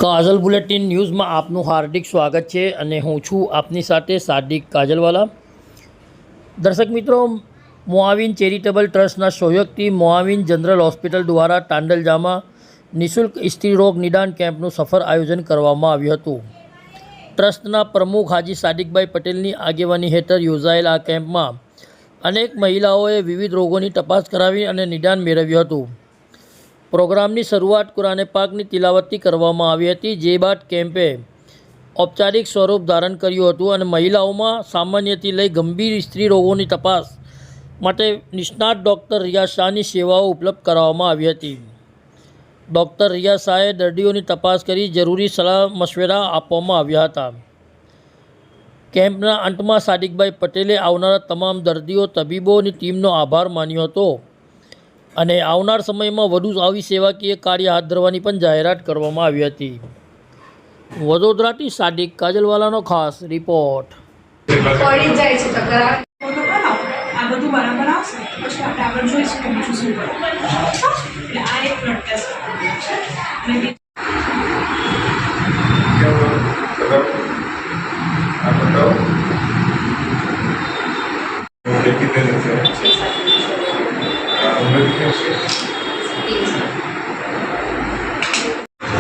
કાજલ bulletin ન્યૂઝમાં આપનું હાર્દિક સ્વાગત છે અને હું છું આપની સાથે સાદિક કાજલવાલા। દર્શક મિત્રો, મોઆવિન ચેરિટેબલ ટ્રસ્ટના સહયોગથી મોઆવિન જનરલ હોસ્પિટલ દ્વારા તાંડલજામાં નિઃશુલ્ક સ્ત્રી રોગ નિદાન કેમ્પનું સફળ આયોજન કરવામાં આવ્યું હતું। ટ્રસ્ટના પ્રમુખ હાજી સાદિકભાઈ પટેલની આગેવાની હેઠળ યોજાયેલ આ કેમ્પમાં અનેક મહિલાઓએ વિવિધ રોગોની તપાસ કરાવી અને નિદાન મેળવ્યું હતું। પ્રોગ્રામની શરૂઆત કુરાને પાકની તિલાવતથી કરવામાં આવી હતી, જે બાદ કેમ્પે ઔપચારિક સ્વરૂપ ધારણ કર્યું હતું અને મહિલાઓમાં સામાન્યથી લઈ ગંભીર સ્ત્રી રોગોની તપાસ માટે નિષ્ણાત ડૉક્ટર રિયાઝ શાહની સેવાઓ ઉપલબ્ધ કરાવવામાં આવી હતી। ડૉક્ટર રિયાઝ શાહે દર્દીઓની તપાસ કરી જરૂરી સલાહ મશવરા આપવામાં આવ્યા હતા। કેમ્પના અંતમાં સાદિકભાઈ પટેલે આવનારા તમામ દર્દીઓ, તબીબોની ટીમનો આભાર માન્યો હતો અને આવનાર સમયમાં વધુ આવી સેવાકીય કાર્ય હાથ ધરવાની પણ જાહેરાત કરવામાં આવી હતી। વડોદરાથી સાદિક કાજલવાલાનો ખાસ રિપોર્ટ।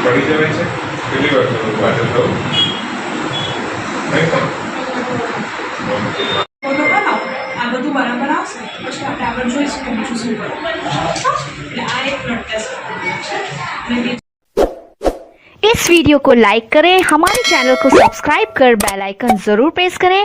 પડી જવાય છે કેટલી વાર તમે વાંચો છો આ બધું બરાબર આવશે પછી આપણે આગળ જોઈશું કે બીજું શું કરવું। એટલે આ એક બ્લડ ટેસ્ટ છે। इस वीडियो को लाइक करें, हमारे चैनल को सब्सक्राइब कर बेल आइकन जरूर प्रेस करें